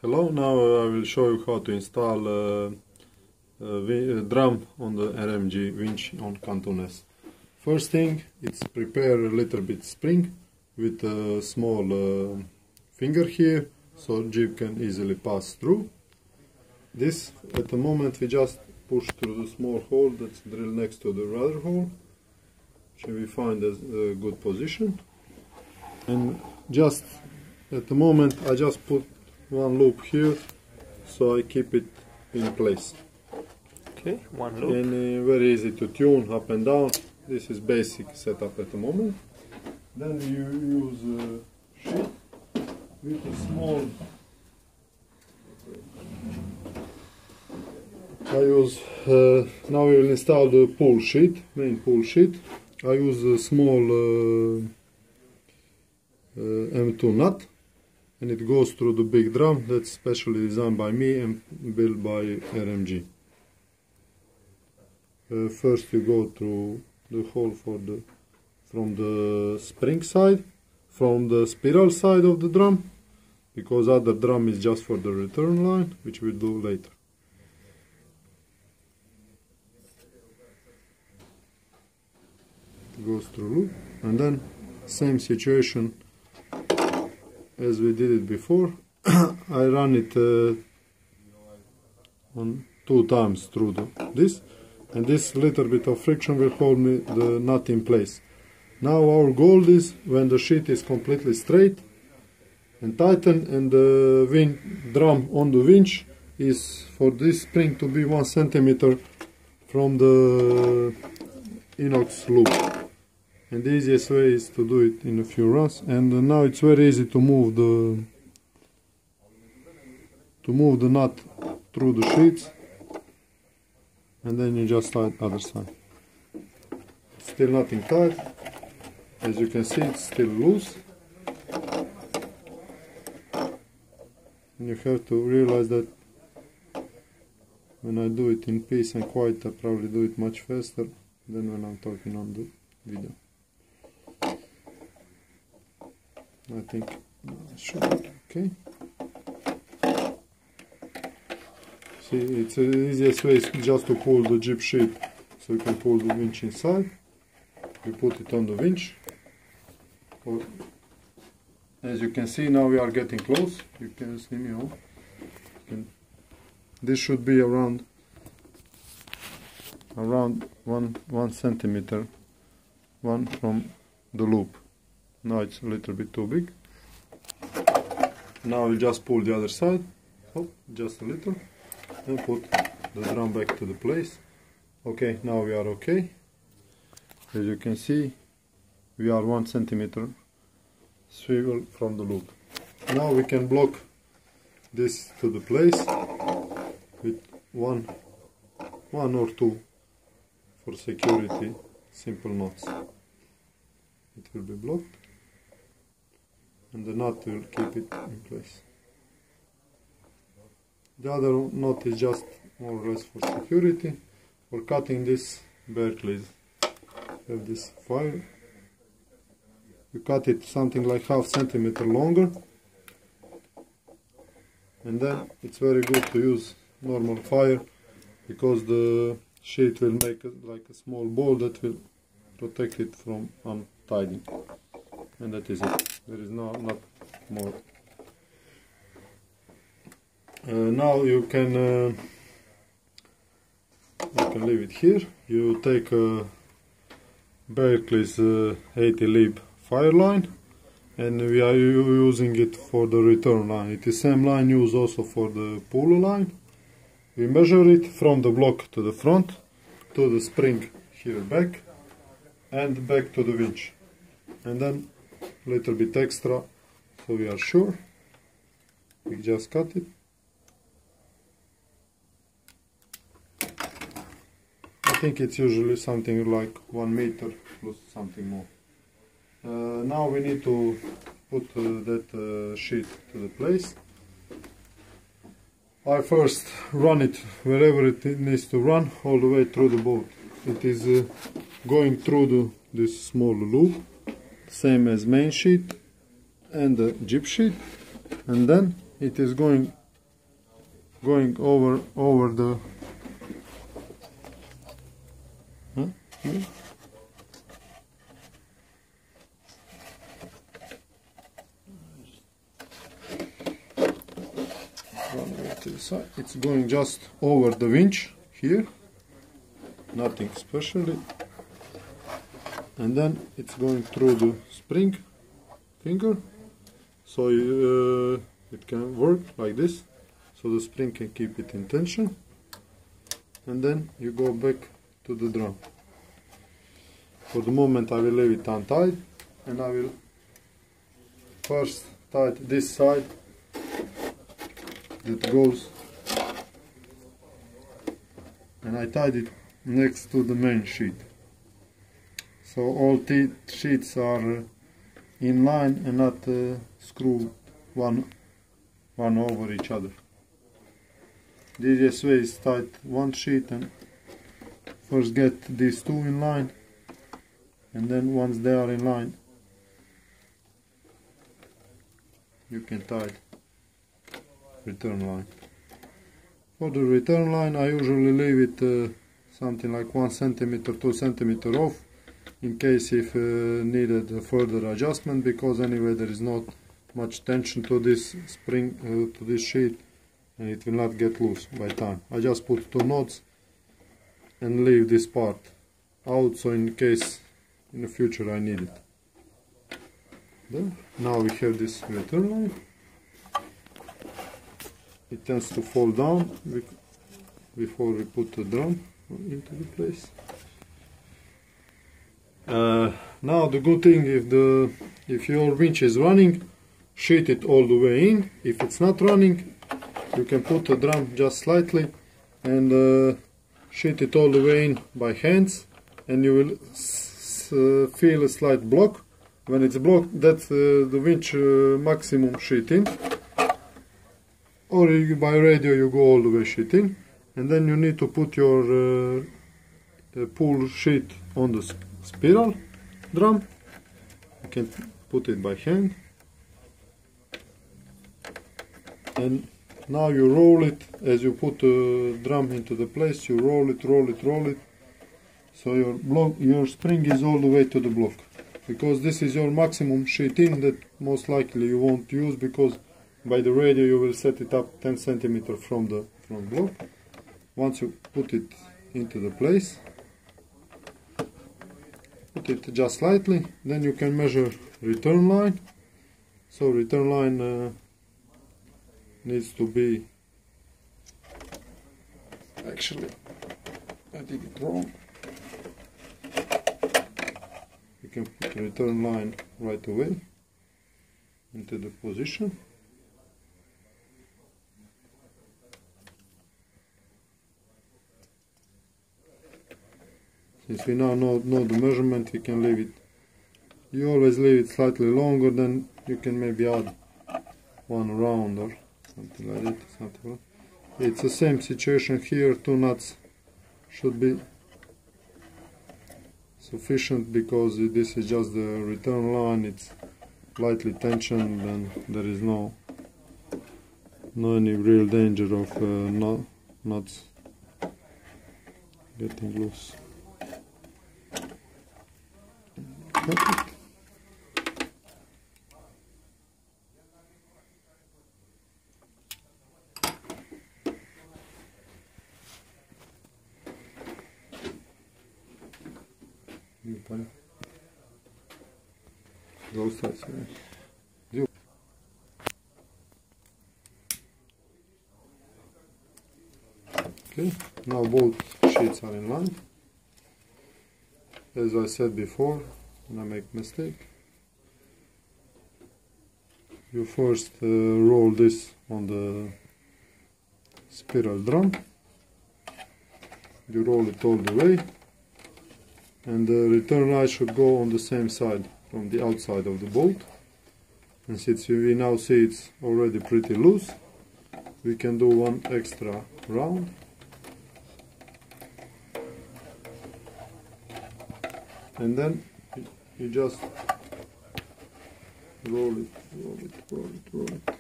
Hello, now I will show you how to install a drum on the RMG winch on Kantun. First thing, it's prepare a little bit spring with a small finger here, so jib can easily pass through. This, at the moment, we just push through the small hole that's drilled next to the rudder hole, which we find as a good position. And just at the moment, I just put one loop here, so I keep it in place. Okay, one loop. And very easy to tune up and down. This is basic setup at the moment. Then you use a sheet with a small. Now we will install the pull sheet, main pull sheet. I use a small M2 nut, and it goes through the big drum that's specially designed by me and built by RMG. First you go through the hole from the spring side, from the spiral side of the drum, because other drum is just for the return line, which we'll do later. It goes through loop, and then same situation as we did it before. I run it on 2 times through this, and this little bit of friction will hold me the nut in place. Now our goal is, when the sheet is completely straight and tightened, and the drum on the winch is for this spring to be 1 centimeter from the inox loop. And the easiest way is to do it in a few runs. And now it's very easy to move the nut through the sheets, and then you just tie the other side. Still nothing tight. As you can see, it's still loose. And you have to realize that when I do it in peace and quiet, I probably do it much faster than when I'm talking on the video. I think it should be okay. See, it's the easiest way is just to pull the jib sheet, so you can pull the winch inside. You put it on the winch. As you can see, now we are getting close. You can see me on. This should be around 1 centimeter from the loop. Now it's a little bit too big. Now we just pull the other side, just a little, and put the drum back to the place. Okay, now we are okay. As you can see, we are 1 centimeter swivel from the loop. Now we can block this to the place with one or two for security simple knots. It will be blocked, and the nut will keep it in place. The other knot is just more or less for security. For cutting this Berkeley's, have this file. You cut it something like ½ centimeter longer, and then it's very good to use normal fire, because the sheet will make like a small ball that will protect it from untiding. And that is it. There is not more. Now you can leave it here. You take a Berkeley's 80 lib fire line, and we are using it for the return line. It is same line used also for the pull line. We measure it from the block to the front, to the spring here back, and back to the winch. And then a little bit extra, so we are sure. We just cut it. I think it's usually something like 1 meter plus something more. Now we need to put that sheet to the place. I first run it wherever it needs to run, all the way through the boat. It is going through this small loop, same as main sheet and the jib sheet, and then it is going going over the here. To the side. It's going just over the winch here, nothing specially, and then it's going through the spring finger, so it can work like this, so the spring can keep it in tension, and then you go back to the drum. For the moment I will leave it untied, and I will first tighten this side that goes, and I tied it next to the main sheet, so all sheets are in line and not screwed one over each other. The easiest way is tie one sheet and first get these two in line, and then once they are in line you can tie return line. For the return line I usually leave it something like 1 centimeter, 2 centimeter off, in case if needed a further adjustment, because anyway there is not much tension to this spring, to this sheet, and it will not get loose by time. I just put 2 knots and leave this part out, so in case in the future I need it. There. Now we have this return line. It tends to fall down before we put the drum into the place. Now the good thing, if your winch is running, sheet it all the way in. If it's not running, you can put the drum just slightly and sheet it all the way in by hands, and you will feel a slight block. When it's blocked, that's the winch maximum sheeting. Or by radio you go all the way sheeting, and then you need to put your pull sheet on the spiral drum. You can put it by hand, and now you roll it as you put the drum into the place. You roll it, so your spring is all the way to the block, because this is your maximum sheeting that most likely you won't use, because by the radio you will set it up 10 centimeters from the block. Once you put it into the place, put it just slightly, then you can measure return line. So return line needs to be, actually I did it wrong. You can put return line right away into the position. Since we now know the measurement, we can leave it. You always leave it slightly longer, then you can maybe add 1 round or something like that. It's the same situation here. 2 knots should be sufficient, because this is just the return line. It's lightly tensioned, and there is no any real danger of knots getting loose. Perfect. Those sides, yeah. Okay, now both sheets are in line. As I said before, when I make mistake, you first roll this on the spiral drum. You roll it all the way, and the return line should go on the same side from the outside of the bolt. And since we now see it's already pretty loose, we can do 1 extra round. And then you just roll it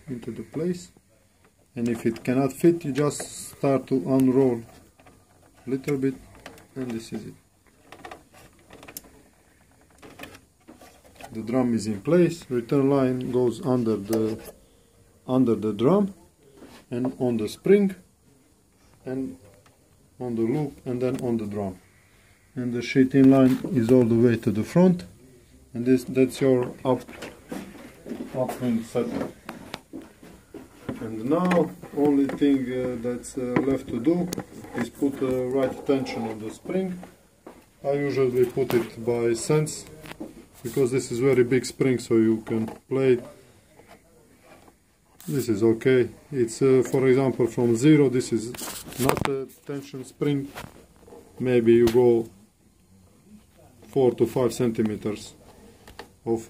into the place. and if it cannot fit, you just start to unroll a little bit, and this is it. The drum is in place, return line goes under the drum and on the spring and on the loop and then on the drum, and the sheet-in line is all the way to the front, and that's your upwind setup. And now only thing that's left to do is put the right tension on the spring. I usually put it by sense, because this is very big spring, so you can play it. This is okay. It's for example from 0, this is not a tension spring. Maybe you go 4 to 5 centimeters of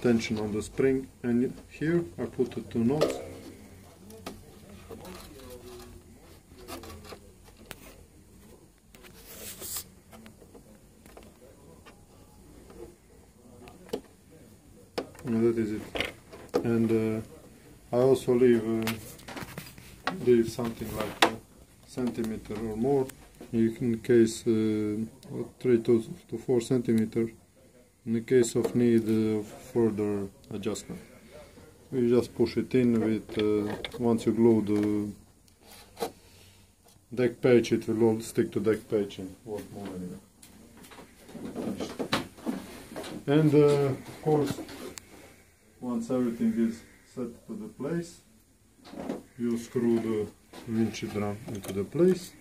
tension on the spring, and here I put the 2 knots. And that is it. And I also leave something like a centimeter or more, in case 3 to 4 centimeters, in the case of need further adjustment. You just push it in with once you glue the deck page, it will all stick to deck page and won't move anywhere. And of course, once everything is set to the place, you screw the winch drum into the place,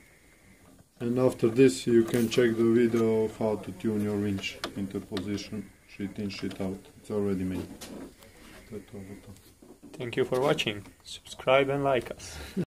and after this you can check the video of how to tune your winch into position, sheet in, sheet out. It's already made. Thank you for watching. Subscribe and like us.